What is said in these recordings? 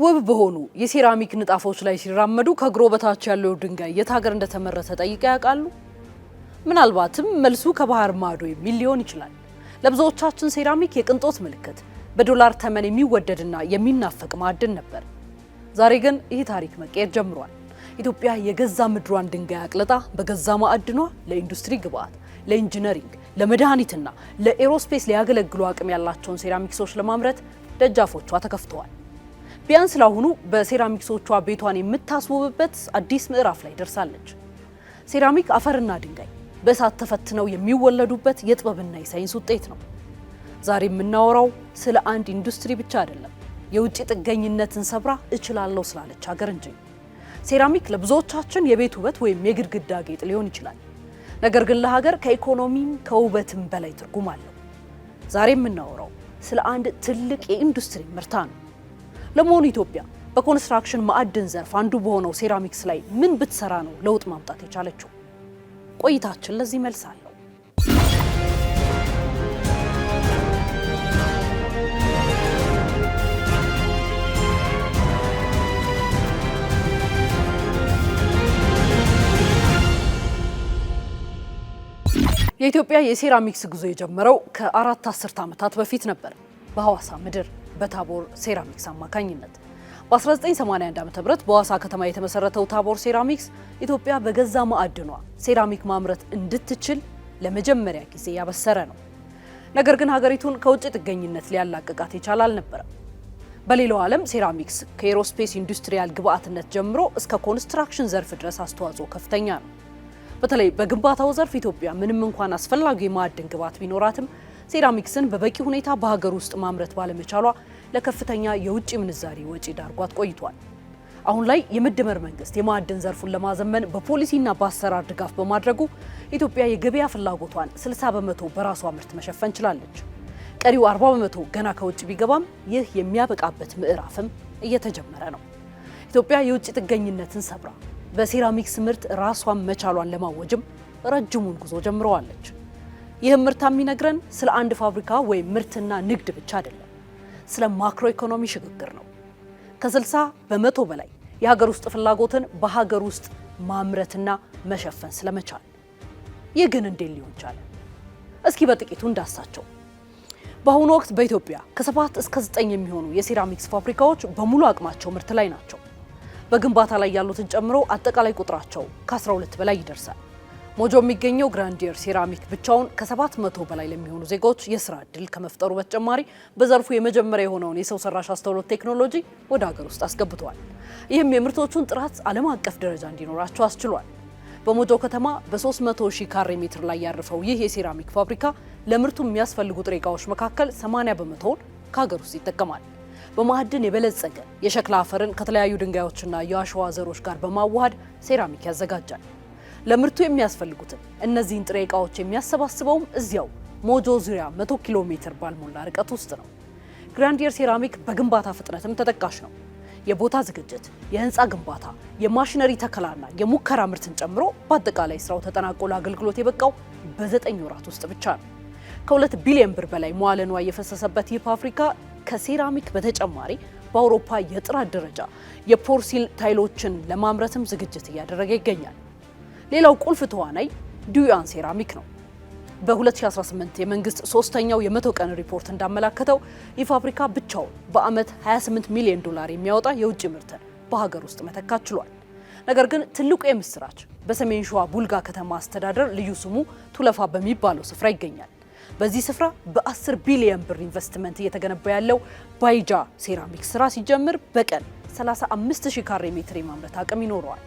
ውብ በሆኑ የሴራሚክ ንጣፎች ላይ ሲራመዱ ከእግሮ በታች ያለው ድንጋይ የት ሀገር እንደተመረተ ጠይቀው ያውቃሉ? ምናልባትም መልሱ ከባህር ማዶ የሚል ሊሆን ይችላል። ለብዙዎቻችን ሴራሚክ የቅንጦት ምልክት፣ በዶላር ተመን የሚወደድና የሚናፈቅ ማዕድን ነበር። ዛሬ ግን ይህ ታሪክ መቀየር ጀምሯል። ኢትዮጵያ የገዛ ምድሯን ድንጋይ አቅልጣ በገዛ ማዕድኗ ለኢንዱስትሪ ግብዓት፣ ለኢንጂነሪንግ፣ ለመድኃኒትና ለኤሮስፔስ ሊያገለግሉ አቅም ያላቸውን ሴራሚክሶች ለማምረት ደጃፎቿ ተከፍተዋል። ቢያንስ ለአሁኑ በሴራሚክሶቿ ቤቷን የምታስውብበት አዲስ ምዕራፍ ላይ ደርሳለች። ሴራሚክ አፈርና ድንጋይ በእሳት ተፈትነው የሚወለዱበት የጥበብና የሳይንስ ውጤት ነው። ዛሬ የምናወራው ስለ አንድ ኢንዱስትሪ ብቻ አይደለም፣ የውጭ ጥገኝነትን ሰብራ እችላለሁ ስላለች ሀገር እንጂ። ሴራሚክ ለብዙዎቻችን የቤት ውበት ወይም የግድግዳ ጌጥ ሊሆን ይችላል። ነገር ግን ለሀገር ከኢኮኖሚም ከውበትም በላይ ትርጉም አለው። ዛሬ የምናወራው ስለ አንድ ትልቅ የኢንዱስትሪ ምርታ ነው። ለመሆኑ ኢትዮጵያ በኮንስትራክሽን ማዕድን ዘርፍ አንዱ በሆነው ሴራሚክስ ላይ ምን ብትሰራ ነው ለውጥ ማምጣት የቻለችው? ቆይታችን ለዚህ መልስ አለው። የኢትዮጵያ የሴራሚክስ ጉዞ የጀመረው ከ4 አስርት ዓመታት በፊት ነበር በሐዋሳ ምድር በታቦር ሴራሚክስ አማካኝነት። በ1981 ዓ.ም በሐዋሳ ከተማ የተመሰረተው ታቦር ሴራሚክስ ኢትዮጵያ በገዛ ማዕድኗ ሴራሚክ ማምረት እንድትችል ለመጀመሪያ ጊዜ ያበሰረ ነው። ነገር ግን ሀገሪቱን ከውጭ ጥገኝነት ሊያላቅቃት የቻለ አልነበረም። በሌላው ዓለም ሴራሚክስ ከኤሮስፔስ ኢንዱስትሪያል ግብዓትነት ጀምሮ እስከ ኮንስትራክሽን ዘርፍ ድረስ አስተዋጽኦ ከፍተኛ ነው። በተለይ በግንባታው ዘርፍ ኢትዮጵያ ምንም እንኳን አስፈላጊ የማዕድን ግብዓት ቢኖራትም ሴራሚክስን በበቂ ሁኔታ በሀገር ውስጥ ማምረት ባለመቻሏ ለከፍተኛ የውጭ ምንዛሪ ወጪ ዳርጓት ቆይቷል። አሁን ላይ የመደመር መንግስት የማዕድን ዘርፉን ለማዘመን በፖሊሲና በአሰራር ድጋፍ በማድረጉ ኢትዮጵያ የገበያ ፍላጎቷን 60 በመቶ በራሷ ምርት መሸፈን ችላለች። ቀሪው 40 በመቶ ገና ከውጭ ቢገባም ይህ የሚያበቃበት ምዕራፍም እየተጀመረ ነው። ኢትዮጵያ የውጭ ጥገኝነትን ሰብራ በሴራሚክስ ምርት ራሷን መቻሏን ለማወጅም ረጅሙን ጉዞ ጀምረዋለች። ይህም ምርታ የሚነግረን ስለ አንድ ፋብሪካ ወይም ምርትና ንግድ ብቻ አይደለም፣ ስለ ማክሮ ኢኮኖሚ ሽግግር ነው። ከ60 በመቶ በላይ የሀገር ውስጥ ፍላጎትን በሀገር ውስጥ ማምረትና መሸፈን ስለመቻል። ይህ ግን እንዴት ሊሆን ቻለ? እስኪ በጥቂቱ እንዳሳቸው። በአሁኑ ወቅት በኢትዮጵያ ከ7 እስከ 9 የሚሆኑ የሴራሚክስ ፋብሪካዎች በሙሉ አቅማቸው ምርት ላይ ናቸው። በግንባታ ላይ ያሉትን ጨምሮ አጠቃላይ ቁጥራቸው ከ12 በላይ ይደርሳል። ሞጆ የሚገኘው ግራንዲየር ሴራሚክ ብቻውን ከ700 በላይ ለሚሆኑ ዜጎች የስራ ዕድል ከመፍጠሩ በተጨማሪ በዘርፉ የመጀመሪያ የሆነውን የሰው ሰራሽ አስተውሎት ቴክኖሎጂ ወደ ሀገር ውስጥ አስገብቷል። ይህም የምርቶቹን ጥራት ዓለም አቀፍ ደረጃ እንዲኖራቸው አስችሏል። በሞጆ ከተማ በ300,000 ካሬ ሜትር ላይ ያረፈው ይህ የሴራሚክ ፋብሪካ ለምርቱ የሚያስፈልጉ ጥሬ ዕቃዎች መካከል 80 በመቶውን ከሀገር ውስጥ ይጠቀማል። በማዕድን የበለጸገ የሸክላ አፈርን ከተለያዩ ድንጋዮችና የአሸዋ ዘሮች ጋር በማዋሃድ ሴራሚክ ያዘጋጃል። ለምርቱ የሚያስፈልጉትን እነዚህን ጥሬ ዕቃዎች የሚያሰባስበውም እዚያው ሞጆ ዙሪያ 100 ኪሎ ሜትር ባልሞላ ርቀት ውስጥ ነው። ግራንዲየር ሴራሚክ በግንባታ ፍጥነትም ተጠቃሽ ነው። የቦታ ዝግጅት፣ የህንፃ ግንባታ፣ የማሽነሪ ተከላና የሙከራ ምርትን ጨምሮ በአጠቃላይ ስራው ተጠናቆ ለአገልግሎት የበቃው በ9 ወራት ውስጥ ብቻ ነው። ከ2 ቢሊዮን ብር በላይ መዋለ ንዋይ የፈሰሰበት ይህ ፋብሪካ ከሴራሚክ በተጨማሪ በአውሮፓ የጥራት ደረጃ የፖርሲል ታይሎችን ለማምረትም ዝግጅት እያደረገ ይገኛል። ሌላው ቁልፍ ተዋናይ ዱያን ሴራሚክ ነው። በ2018 የመንግስት 3ኛው የ100 ቀን ሪፖርት እንዳመላከተው ይህ ፋብሪካ ብቻውን በአመት 28 ሚሊዮን ዶላር የሚያወጣ የውጭ ምርትን በሀገር ውስጥ መተካት ችሏል። ነገር ግን ትልቁ የምስራች በሰሜን ሸዋ ቡልጋ ከተማ አስተዳደር ልዩ ስሙ ቱለፋ በሚባለው ስፍራ ይገኛል። በዚህ ስፍራ በ10 ቢሊዮን ብር ኢንቨስትመንት እየተገነባ ያለው ባይጃ ሴራሚክ ስራ ሲጀምር በቀን 35,000 ካሬ ሜትር የማምረት አቅም ይኖረዋል።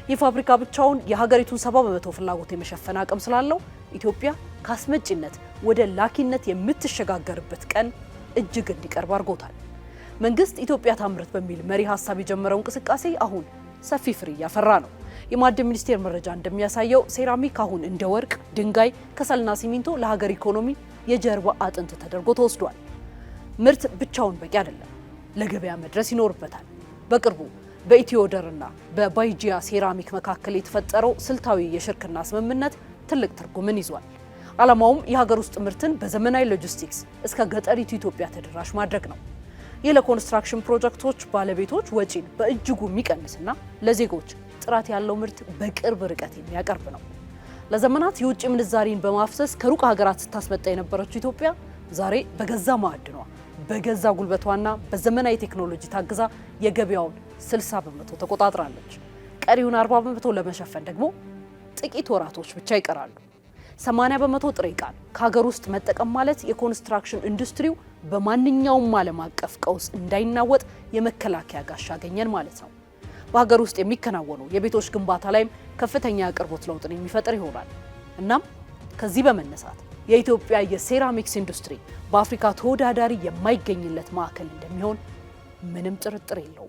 ይህ ፋብሪካ ብቻውን የሀገሪቱን 70 በመቶ ፍላጎት የመሸፈን አቅም ስላለው ኢትዮጵያ ከአስመጪነት ወደ ላኪነት የምትሸጋገርበት ቀን እጅግ እንዲቀርብ አድርጎታል። መንግስት ኢትዮጵያ ታምርት በሚል መሪ ሀሳብ የጀመረው እንቅስቃሴ አሁን ሰፊ ፍሬ እያፈራ ነው። የማዕድን ሚኒስቴር መረጃ እንደሚያሳየው ሴራሚክ አሁን እንደ ወርቅ፣ ድንጋይ፣ ከሰልና ሲሚንቶ ለሀገር ኢኮኖሚ የጀርባ አጥንት ተደርጎ ተወስዷል። ምርት ብቻውን በቂ አይደለም፣ ለገበያ መድረስ ይኖርበታል። በቅርቡ በኢትዮደርና በባይጂያ ሴራሚክ መካከል የተፈጠረው ስልታዊ የሽርክና ስምምነት ትልቅ ትርጉምን ይዟል። ዓላማውም የሀገር ውስጥ ምርትን በዘመናዊ ሎጂስቲክስ እስከ ገጠሪቱ ኢትዮጵያ ተደራሽ ማድረግ ነው። ይህ ለኮንስትራክሽን ፕሮጀክቶች ባለቤቶች ወጪን በእጅጉ የሚቀንስና ለዜጎች ጥራት ያለው ምርት በቅርብ ርቀት የሚያቀርብ ነው። ለዘመናት የውጭ ምንዛሪን በማፍሰስ ከሩቅ ሀገራት ስታስመጣ የነበረችው ኢትዮጵያ ዛሬ በገዛ ማዕድኗ በገዛ ጉልበቷና በዘመናዊ ቴክኖሎጂ ታግዛ የገበያውን 60 በመቶ ተቆጣጥራለች። ቀሪውን 40 በመቶ ለመሸፈን ደግሞ ጥቂት ወራቶች ብቻ ይቀራሉ። 80 በመቶ ጥሬ ዕቃን ከሀገር ውስጥ መጠቀም ማለት የኮንስትራክሽን ኢንዱስትሪው በማንኛውም ዓለም አቀፍ ቀውስ እንዳይናወጥ የመከላከያ ጋሻ አገኘን ማለት ነው። በሀገር ውስጥ የሚከናወኑ የቤቶች ግንባታ ላይም ከፍተኛ አቅርቦት ለውጥን የሚፈጥር ይሆናል። እናም ከዚህ በመነሳት የኢትዮጵያ የሴራሚክስ ኢንዱስትሪ በአፍሪካ ተወዳዳሪ የማይገኝለት ማዕከል እንደሚሆን ምንም ጥርጥር የለውም።